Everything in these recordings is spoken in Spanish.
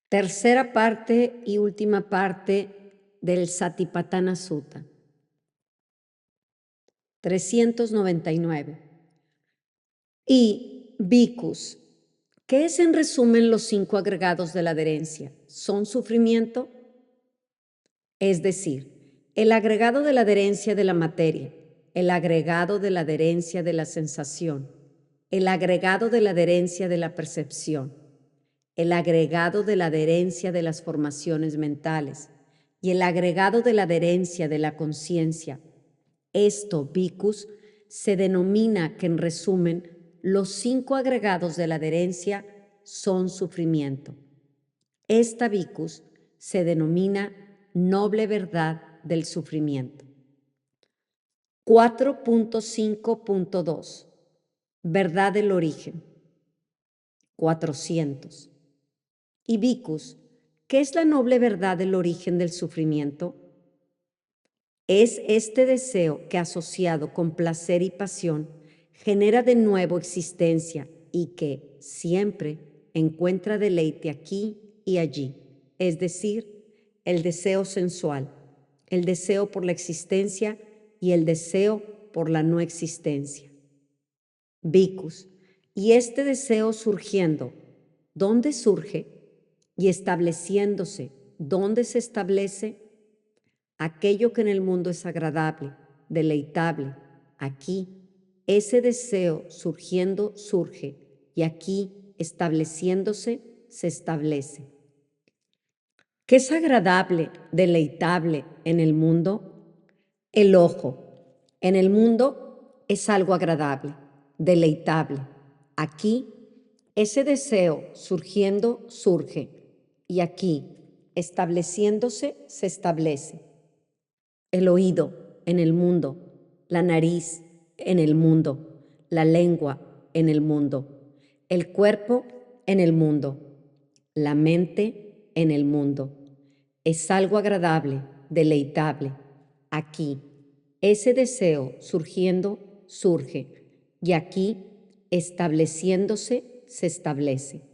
Tercera parte y última parte del Satipatthana Sutta. 399. Y bhikkhus, ¿qué es en resumen los 5 agregados de la adherencia? ¿Son sufrimiento? Es decir, el agregado de la adherencia de la materia, el agregado de la adherencia de la sensación, el agregado de la adherencia de la percepción, el agregado de la adherencia de las formaciones mentales y el agregado de la adherencia de la conciencia. Esto, bhikkhus, se denomina que en resumen los 5 agregados de la adherencia son sufrimiento. Esta, bhikkhus, se denomina noble verdad del sufrimiento. 4.5.2 Verdad del origen. 400. Y bhikkhus, ¿qué es la noble verdad del origen del sufrimiento? Es este deseo que, asociado con placer y pasión, genera de nuevo existencia y que siempre encuentra deleite aquí y allí, es decir, el deseo sensual, el deseo por la existencia y el deseo por la no existencia. Bhikkhus, y este deseo surgiendo, ¿dónde surge? Y estableciéndose, ¿dónde se establece? Aquello que en el mundo es agradable, deleitable, aquí, ese deseo surgiendo surge y aquí, estableciéndose, se establece. ¿Qué es agradable, deleitable en el mundo? El ojo. En el mundo es algo agradable, deleitable. Aquí, ese deseo surgiendo surge y aquí, estableciéndose, se establece. El oído en el mundo, la nariz en el mundo, la lengua en el mundo, el cuerpo en el mundo, la mente en el mundo. Es algo agradable, deleitable. Aquí, ese deseo surgiendo, surge, y aquí, estableciéndose, se establece.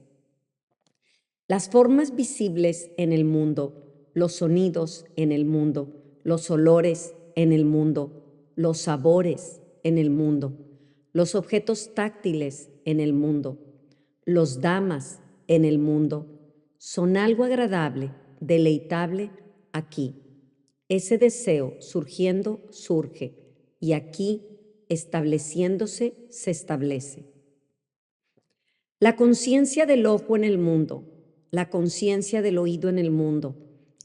Las formas visibles en el mundo, los sonidos en el mundo, los olores en el mundo, los sabores en el mundo, los objetos táctiles en el mundo, los dhammas en el mundo, son algo agradable, deleitable aquí. Ese deseo surgiendo surge y aquí, estableciéndose, se establece. La conciencia del ojo en el mundo, la conciencia del oído en el mundo,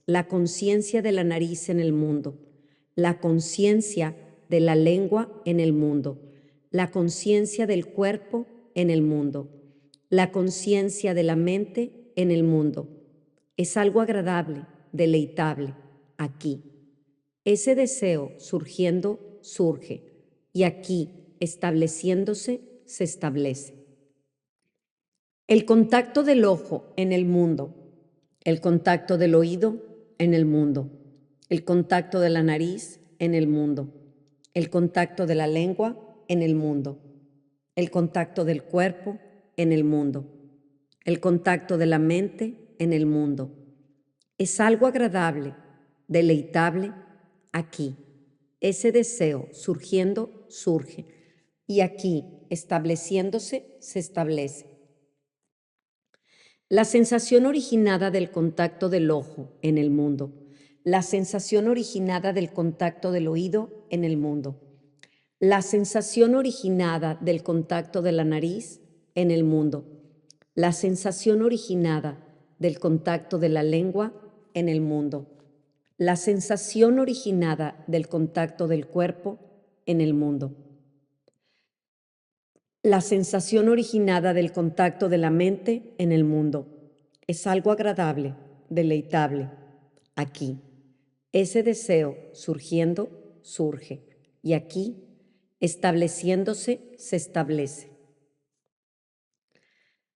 la conciencia de la nariz en el mundo, la conciencia de la lengua en el mundo, la conciencia del cuerpo en el mundo, la conciencia de la mente en el mundo. Es algo agradable, deleitable, aquí. Ese deseo surgiendo, surge, y aquí, estableciéndose, se establece. El contacto del ojo en el mundo, el contacto del oído en el mundo, el contacto de la nariz en el mundo, el contacto de la lengua en el mundo, el contacto del cuerpo en el mundo, el contacto de la mente en el mundo. Es algo agradable, deleitable aquí. Ese deseo surgiendo, surge, y aquí, estableciéndose, se establece. La sensación originada del contacto del ojo en el mundo, la sensación originada del contacto del oído en el mundo, la sensación originada del contacto de la nariz en el mundo, la sensación originada del contacto de la lengua en el mundo, la sensación originada del contacto del cuerpo en el mundo, la sensación originada del contacto de la mente en el mundo. Es algo agradable, deleitable, aquí. Ese deseo surgiendo, surge, y aquí, estableciéndose, se establece.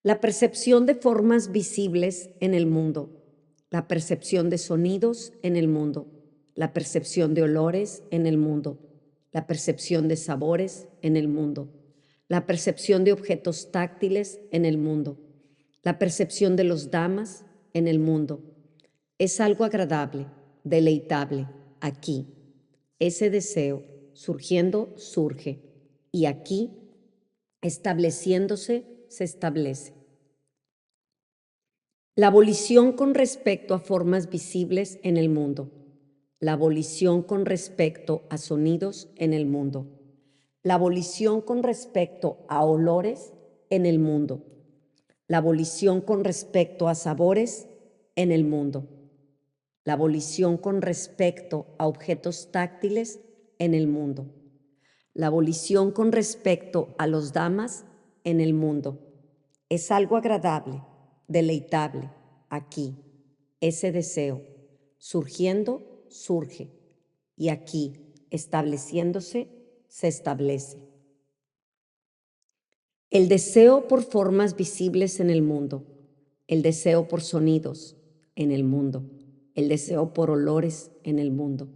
La percepción de formas visibles en el mundo, la percepción de sonidos en el mundo, la percepción de olores en el mundo, la percepción de sabores en el mundo, la percepción de objetos táctiles en el mundo, la percepción de los dhammas en el mundo. Es algo agradable, deleitable, aquí. Ese deseo, surgiendo, surge, y aquí, estableciéndose, se establece. La abolición con respecto a formas visibles en el mundo. La abolición con respecto a sonidos en el mundo. La abolición con respecto a olores en el mundo. La abolición con respecto a sabores en el mundo. La abolición con respecto a objetos táctiles en el mundo. La abolición con respecto a los damas en el mundo. Es algo agradable, deleitable, aquí. Ese deseo, surgiendo, surge, y aquí, estableciéndose, se establece. El deseo por formas visibles en el mundo, el deseo por sonidos en el mundo, el deseo por olores en el mundo,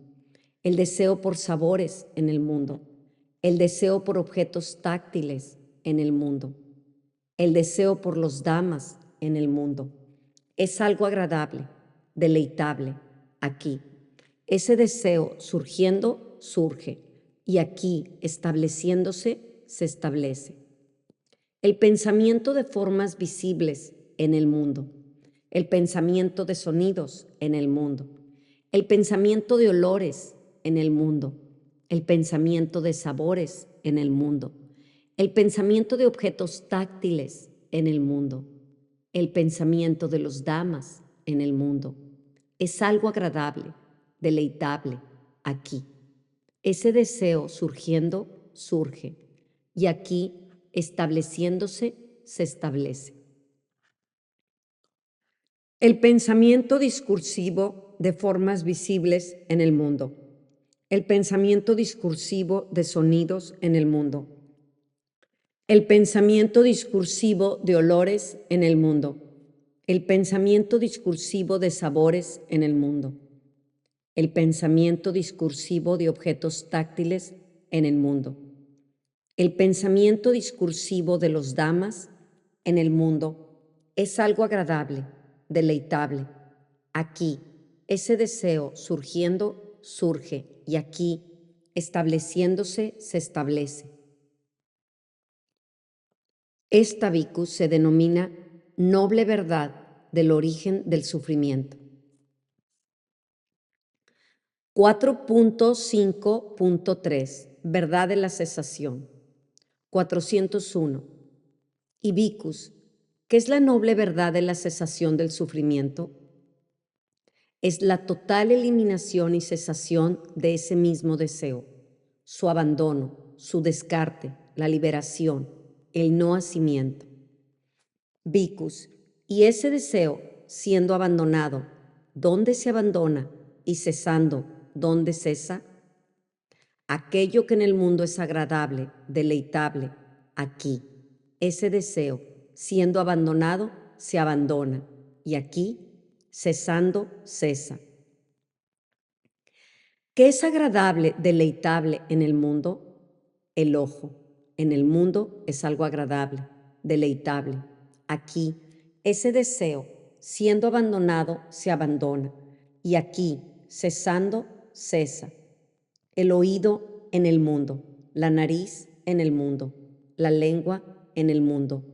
el deseo por sabores en el mundo, el deseo por objetos táctiles en el mundo, el deseo por los damas en el mundo. Es algo agradable, deleitable, aquí. Ese deseo surgiendo, surge, y aquí, estableciéndose, se establece. El pensamiento de formas visibles en el mundo, el pensamiento de sonidos en el mundo, el pensamiento de olores en el mundo, el pensamiento de sabores en el mundo, el pensamiento de objetos táctiles en el mundo, el pensamiento de los damas en el mundo. Es algo agradable, deleitable, aquí. Ese deseo surgiendo, surge, y aquí, estableciéndose, se establece. El pensamiento discursivo de formas visibles en el mundo. El pensamiento discursivo de sonidos en el mundo. El pensamiento discursivo de olores en el mundo. El pensamiento discursivo de sabores en el mundo. El pensamiento discursivo de objetos táctiles en el mundo. El pensamiento discursivo de los damas en el mundo es algo agradable, deleitable. Aquí, ese deseo surgiendo, surge, y aquí, estableciéndose, se establece. Esta vicus se denomina noble verdad del origen del sufrimiento. 4.5.3 Verdad de la cesación. 401. Y vicus, ¿qué es la noble verdad de la cesación del sufrimiento? Es la total eliminación y cesación de ese mismo deseo, su abandono, su descarte, la liberación, el no hacimiento. Vicus, y ese deseo, siendo abandonado, ¿dónde se abandona? Y cesando, ¿dónde cesa? Aquello que en el mundo es agradable, deleitable, aquí. Ese deseo, siendo abandonado, se abandona, y aquí, cesando, cesa. ¿Qué es agradable, deleitable en el mundo? El ojo. En el mundo es algo agradable, deleitable. Aquí, ese deseo, siendo abandonado, se abandona, y aquí, cesando, cesa. El oído en el mundo, la nariz en el mundo, la lengua en el mundo,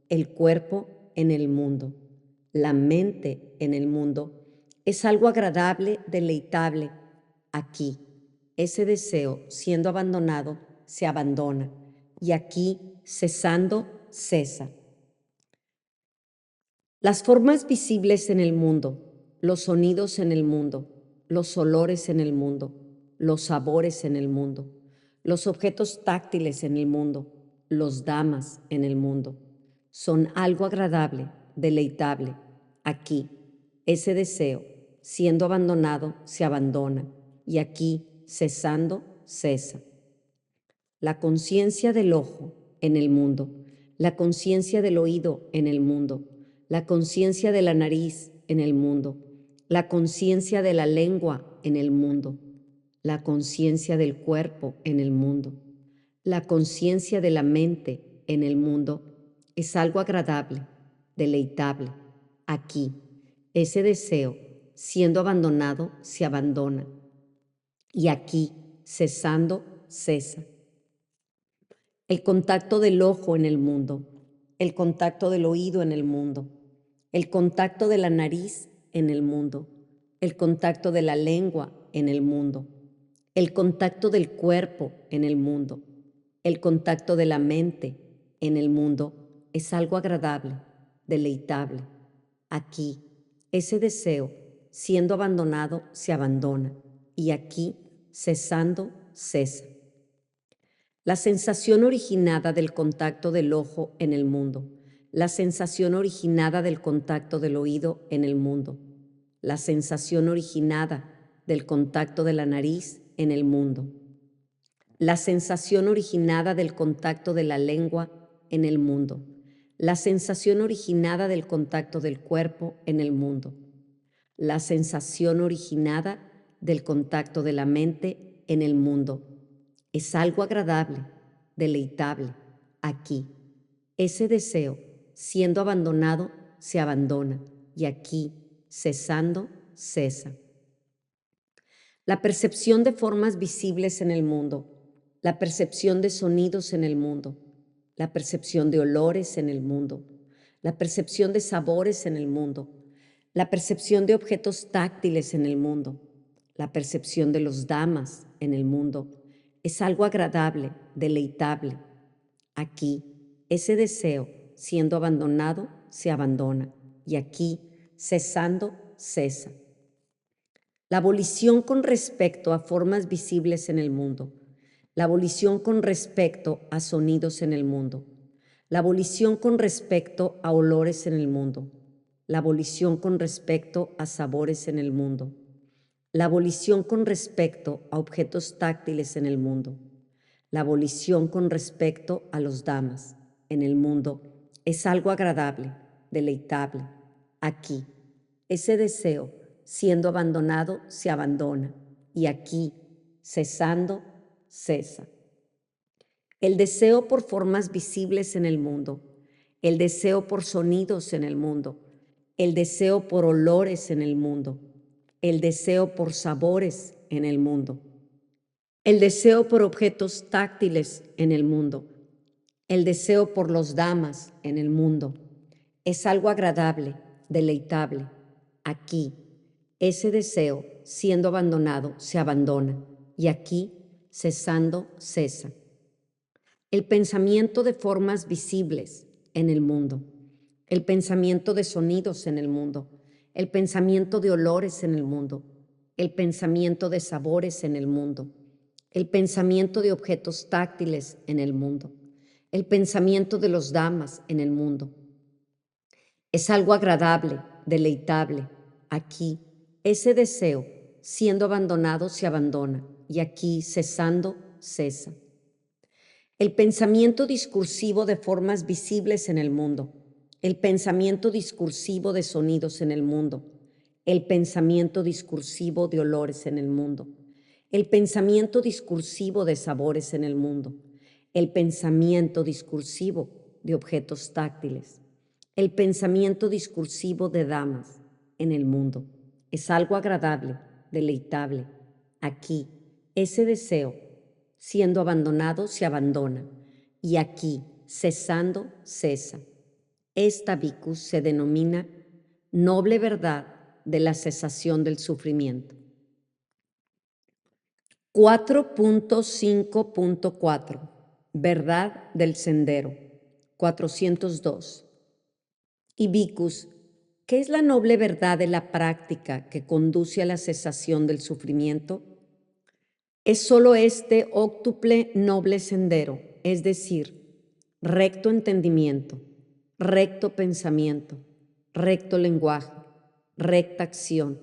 el cuerpo en el mundo, la mente en el mundo. Es algo agradable, deleitable. Aquí, ese deseo, siendo abandonado, se abandona, y aquí, cesando, cesa. Las formas visibles en el mundo, los sonidos en el mundo, los olores en el mundo, los sabores en el mundo, los objetos táctiles en el mundo, los damas en el mundo, son algo agradable, deleitable. Aquí, ese deseo, siendo abandonado, se abandona, y aquí, cesando, cesa. La conciencia del ojo en el mundo, la conciencia del oído en el mundo, la conciencia de la nariz en el mundo, la conciencia de la lengua en el mundo, la conciencia del cuerpo en el mundo, la conciencia de la mente en el mundo es algo agradable, deleitable, aquí. Ese deseo, siendo abandonado, se abandona. Y aquí, cesando, cesa. El contacto del ojo en el mundo, el contacto del oído en el mundo, el contacto de la nariz en el mundo, el contacto de la lengua en el mundo, el contacto del cuerpo en el mundo, el contacto de la mente en el mundo es algo agradable, deleitable. Aquí, ese deseo, siendo abandonado, se abandona, y aquí, cesando, cesa. La sensación originada del contacto del ojo en el mundo, la sensación originada del contacto del oído en el mundo, la sensación originada del contacto de la nariz en el mundo, la sensación originada del contacto de la lengua en el mundo, la sensación originada del contacto del cuerpo en el mundo, la sensación originada del contacto de la mente en el mundo. Es algo agradable, deleitable, aquí. Ese deseo, siendo abandonado, se abandona, y aquí, cesando, cesa. La percepción de formas visibles en el mundo, la percepción de sonidos en el mundo, la percepción de olores en el mundo, la percepción de sabores en el mundo, la percepción de objetos táctiles en el mundo, la percepción de los damas en el mundo, es algo agradable, deleitable. Aquí, ese deseo, siendo abandonado, se abandona, y aquí, cesando, cesa. La abolición con respecto a formas visibles en el mundo, la abolición con respecto a sonidos en el mundo, la abolición con respecto a olores en el mundo, la abolición con respecto a sabores en el mundo, la abolición con respecto a objetos táctiles en el mundo, la abolición con respecto a los damas en el mundo es algo agradable, deleitable. Aquí, ese deseo, siendo abandonado, se abandona, y aquí, cesando, cesa. El deseo por formas visibles en el mundo, el deseo por sonidos en el mundo, el deseo por olores en el mundo, el deseo por sabores en el mundo, el deseo por objetos táctiles en el mundo, el deseo por los damas en el mundo, es algo agradable, deleitable. Aquí, ese deseo, siendo abandonado, se abandona, y aquí, cesando, cesa. El pensamiento de formas visibles en el mundo, el pensamiento de sonidos en el mundo, el pensamiento de olores en el mundo, el pensamiento de sabores en el mundo, el pensamiento de objetos táctiles en el mundo, el pensamiento de los damas en el mundo. Es algo agradable, deleitable. Aquí, ese deseo, siendo abandonado, se abandona, y aquí, cesando, cesa. El pensamiento discursivo de formas visibles en el mundo, el pensamiento discursivo de sonidos en el mundo, el pensamiento discursivo de olores en el mundo, el pensamiento discursivo de sabores en el mundo, el pensamiento discursivo de objetos táctiles, el pensamiento discursivo de damas en el mundo. Es algo agradable, deleitable. Aquí, ese deseo, siendo abandonado, se abandona, y aquí, cesando, cesa. Esta vicus se denomina noble verdad de la cesación del sufrimiento. 4.5.4 Verdad del sendero. 402. Y vicus, ¿qué es la noble verdad de la práctica que conduce a la cesación del sufrimiento? Es solo este óctuple noble sendero, es decir, recto entendimiento, recto pensamiento, recto lenguaje, recta acción,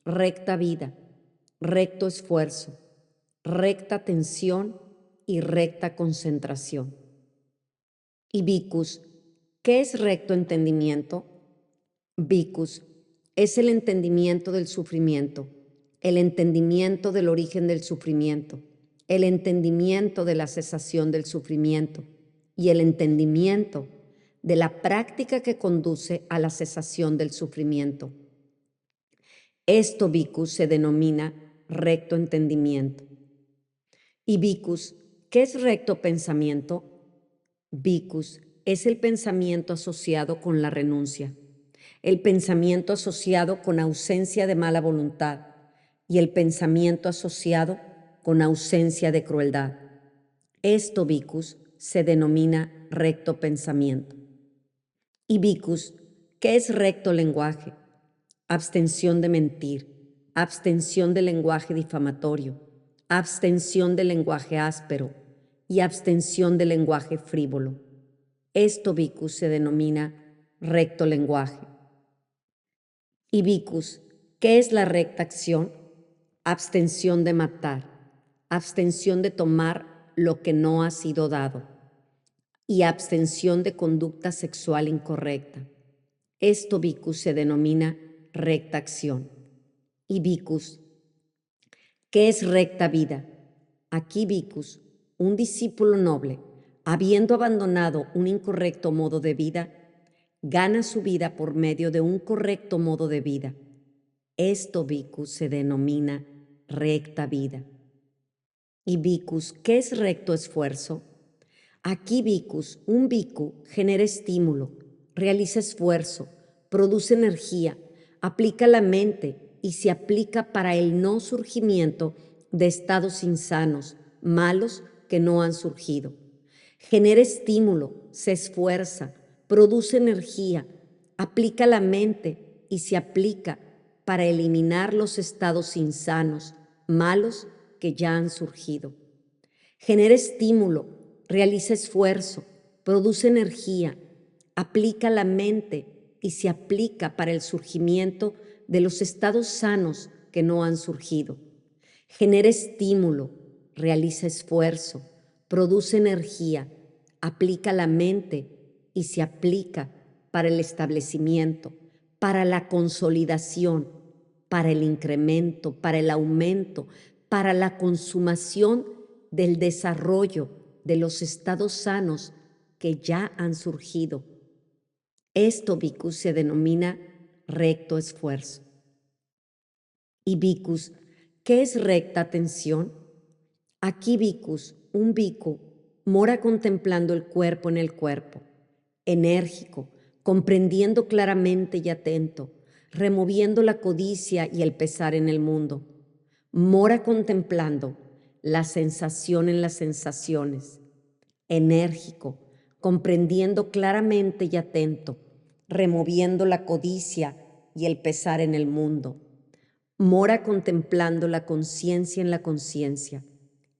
recta vida, recto esfuerzo, recta atención y recta concentración. Y vicus, ¿qué es recto entendimiento? Vicus es el entendimiento del sufrimiento, el entendimiento del origen del sufrimiento, el entendimiento de la cesación del sufrimiento y el entendimiento de la práctica que conduce a la cesación del sufrimiento. Esto, bhikkhus, se denomina recto entendimiento. Y bhikkhus, ¿qué es recto pensamiento? Bhikkhus es el pensamiento asociado con la renuncia, el pensamiento asociado con ausencia de mala voluntad y el pensamiento asociado con ausencia de crueldad. Esto, bhikkhus, se denomina recto pensamiento. Y bhikkhus, ¿qué es recto lenguaje? Abstención de mentir, abstención de lenguaje difamatorio, abstención de lenguaje áspero y abstención de lenguaje frívolo. Esto, bhikkhus, se denomina recto lenguaje. Y bhikkhus, ¿qué es la recta acción? Abstención de matar, abstención de tomar lo que no ha sido dado y abstención de conducta sexual incorrecta. Esto, bhikkhus, se denomina recta acción. Y bhikkhus, ¿qué es recta vida? Aquí, bhikkhus, un discípulo noble, habiendo abandonado un incorrecto modo de vida, gana su vida por medio de un correcto modo de vida. Esto, bhikkhus, se denomina recta vida. Y bhikkhus, ¿qué es recto esfuerzo? Aquí, bhikkhus, un bhikkhu genera estímulo, realiza esfuerzo, produce energía, aplica la mente y se aplica para el no surgimiento de estados insanos, malos que no han surgido. Genera estímulo, se esfuerza, produce energía, aplica la mente y se aplica para eliminar los estados insanos, malos que ya han surgido. Genera estímulo, realiza esfuerzo, produce energía, aplica la mente y se aplica para el surgimiento de los estados sanos que no han surgido. Genera estímulo, realiza esfuerzo, produce energía, aplica la mente y se aplica para el establecimiento, para la consolidación, para el incremento, para el aumento, para la consumación del desarrollo de los estados sanos que ya han surgido. Esto, bhikkhus, se denomina recto esfuerzo. Y bhikkhus, ¿qué es recta atención? Aquí, bhikkhus, un bhikkhu mora contemplando el cuerpo en el cuerpo, enérgico, comprendiendo claramente y atento, removiendo la codicia y el pesar en el mundo. Mora contemplando la sensación en las sensaciones, enérgico, comprendiendo claramente y atento, removiendo la codicia y el pesar en el mundo. Mora contemplando la conciencia en la conciencia,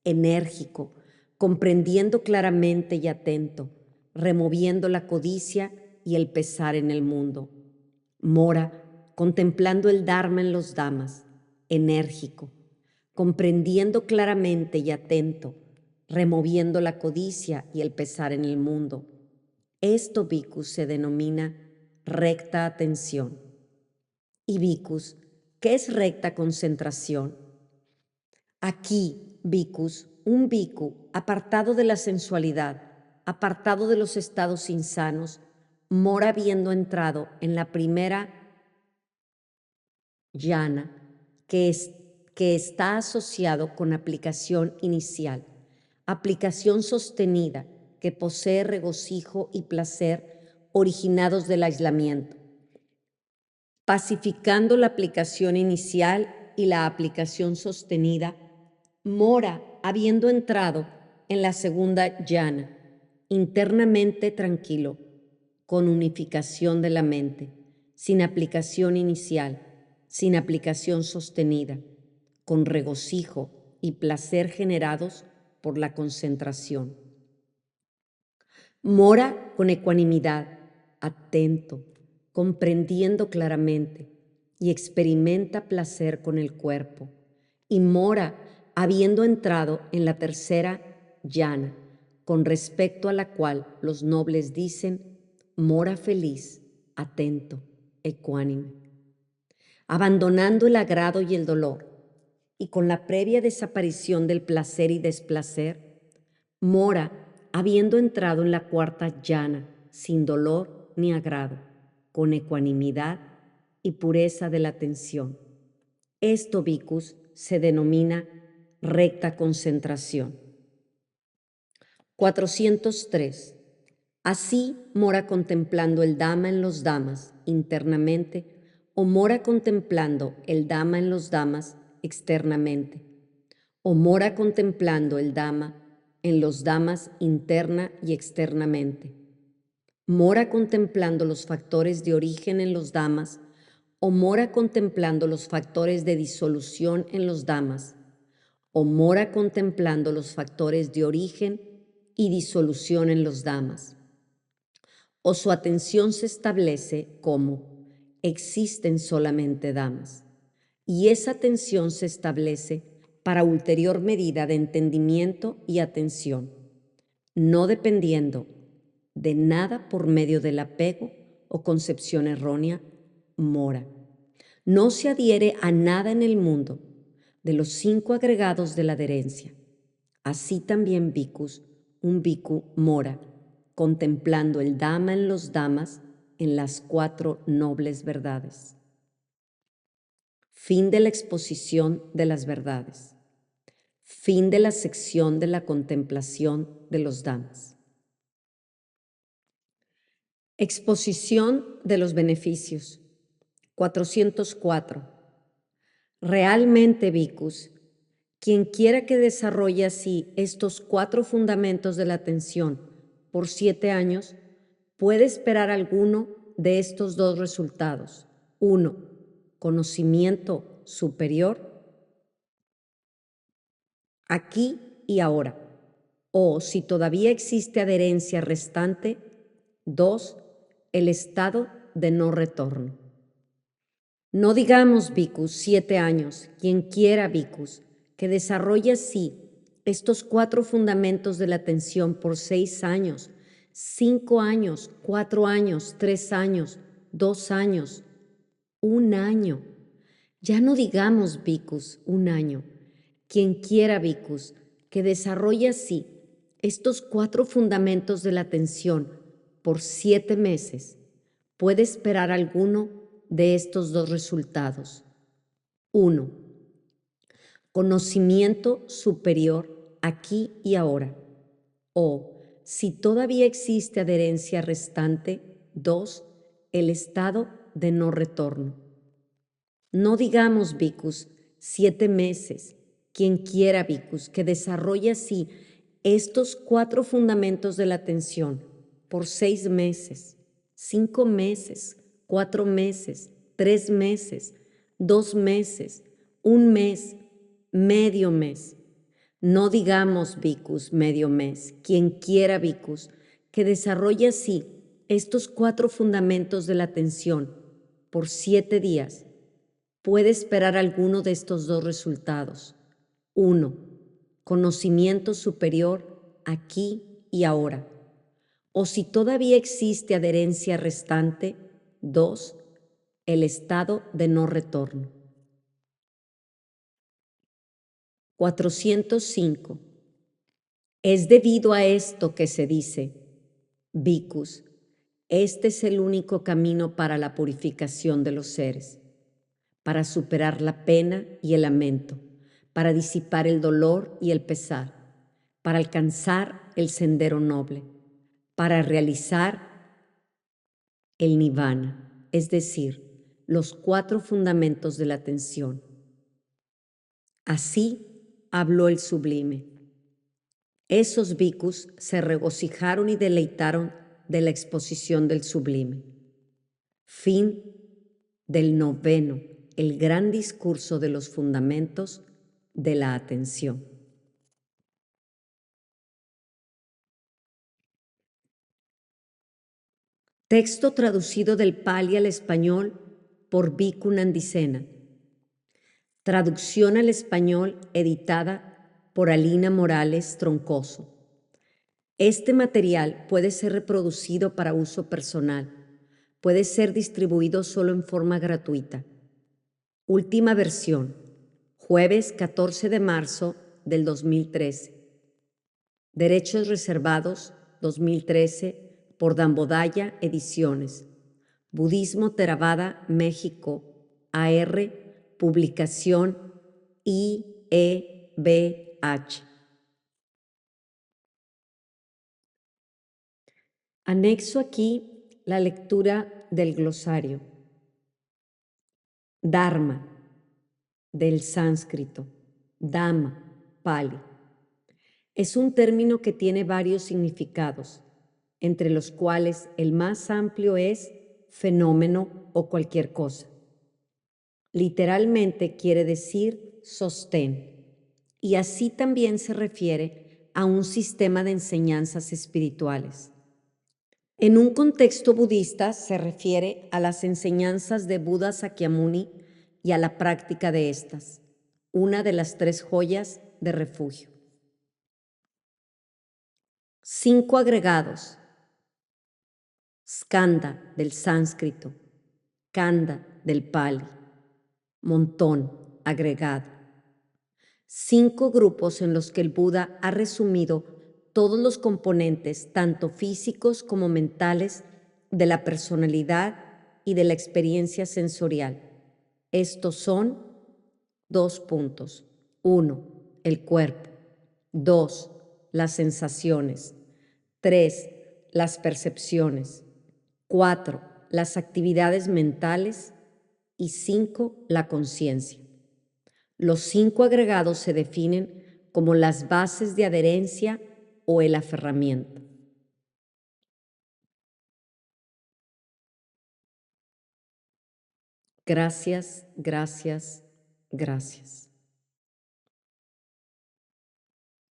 enérgico, comprendiendo claramente y atento, removiendo la codicia y el pesar en el mundo. Mora contemplando el Dharma en los Dhammas, enérgico, comprendiendo claramente y atento, removiendo la codicia y el pesar en el mundo. Esto, bhikkhus, se denomina recta atención. Y bhikkhus, ¿qué es recta concentración? Aquí, bhikkhus, un bhikkhu apartado de la sensualidad, apartado de los estados insanos, mora habiendo entrado en la primera jhana, que está asociado con aplicación inicial, aplicación sostenida que posee regocijo y placer originados del aislamiento, pacificando la aplicación inicial y la aplicación sostenida, mora habiendo entrado en la segunda jhana, internamente tranquilo, con unificación de la mente, sin aplicación inicial, sin aplicación sostenida, con regocijo y placer generados por la concentración. Mora con ecuanimidad, atento, comprendiendo claramente y experimenta placer con el cuerpo. Y mora habiendo entrado en la tercera jhana, con respecto a la cual los nobles dicen mora feliz, atento, ecuánime. Abandonando el agrado y el dolor, y con la previa desaparición del placer y desplacer, mora habiendo entrado en la cuarta jhana, sin dolor ni agrado, con ecuanimidad y pureza de la atención. Esto, bhikkhus, se denomina recta concentración. 403. Así mora contemplando el Dhamma en los Dhammas internamente o mora contemplando el Dhamma en los Dhammas externamente o mora contemplando el Dhamma en los Dhammas interna y externamente. Mora contemplando los factores de origen en los Dhammas o mora contemplando los factores de disolución en los Dhammas o mora contemplando los factores de origen y disolución en los Dhammas. O su atención se establece como existen solamente Dhammas, y esa atención se establece para ulterior medida de entendimiento y atención, no dependiendo de nada por medio del apego o concepción errónea, mora. No se adhiere a nada en el mundo de los 5 agregados de la adherencia. Así también, bhikkhus, un bhikkhu mora, contemplando el Dhamma en los Dhammas, en las 4 nobles verdades. Fin de la exposición de las verdades. Fin de la sección de la contemplación de los Dhammas. Exposición de los beneficios. 404. Realmente, bhikkhus, quien quiera que desarrolle así estos 4 fundamentos de la atención por 7 años, puede esperar alguno de estos 2 resultados. 1. Conocimiento superior, aquí y ahora. O, si todavía existe adherencia restante, 2. El estado de no retorno. No digamos, bhikkhus, 7 años, quien quiera, bhikkhus, que desarrolle así estos 4 fundamentos de la atención por 6 años, 5 años, 4 años, 3 años, 2 años, 1 año. Ya no digamos, bhikkhus, 1 año. Quien quiera, bhikkhus, que desarrolle así estos 4 fundamentos de la atención por 7 meses, puede esperar alguno de estos 2 resultados. 1. Conocimiento superior aquí y ahora. O, si todavía existe adherencia restante, 2. El estado de no retorno. No digamos, bhikkhus, 7 meses. Quien quiera, bhikkhus, que desarrolle así estos 4 fundamentos de la atención por 6 meses, 5 meses, 4 meses, 3 meses, 2 meses, 1 mes, medio mes. No digamos, bhikkhus, medio mes. Quien quiera, bhikkhus, que desarrolle así estos 4 fundamentos de la atención por 7 días, puede esperar alguno de estos 2 resultados. 1. Conocimiento superior aquí y ahora. O, si todavía existe adherencia restante, 2. El estado de no retorno. 405. Es debido a esto que se dice, bhikkhus, este es el único camino para la purificación de los seres, para superar la pena y el lamento, para disipar el dolor y el pesar, para alcanzar el sendero noble, para realizar el nirvana, es decir, los 4 fundamentos de la atención. Así habló el sublime. Esos bhikkhus se regocijaron y deleitaron de la exposición del sublime. Fin del 9º, el gran discurso de los fundamentos de la atención. Texto traducido del Pali al español por Bhikkhu Nandisena. Traducción al español editada por Alina Morales Troncoso. Este material puede ser reproducido para uso personal. Puede ser distribuido solo en forma gratuita. Última versión, jueves 14 de marzo del 2013. Derechos reservados 2013 por Dambodaya Ediciones. Budismo Theravada, México, AR publicación IEBH. Anexo aquí la lectura del glosario. Dharma, del sánscrito, Dhamma, Pali. Es un término que tiene varios significados, entre los cuales el más amplio es fenómeno o cualquier cosa. Literalmente quiere decir sostén, y así también se refiere a un sistema de enseñanzas espirituales. En un contexto budista se refiere a las enseñanzas de Buda Sakyamuni y a la práctica de estas, una de las 3 joyas de refugio. 5 agregados. Skanda, del sánscrito, Kanda, del pali, montón, agregado. 5 grupos en los que el Buda ha resumido todos los componentes, tanto físicos como mentales, de la personalidad y de la experiencia sensorial. Estos son 2 puntos. 1, el cuerpo. 2, las sensaciones. 3, las percepciones. 4, las actividades mentales. Y 5, la conciencia. Los 5 agregados se definen como las bases de adherencia o el aferramiento. Gracias, gracias, gracias.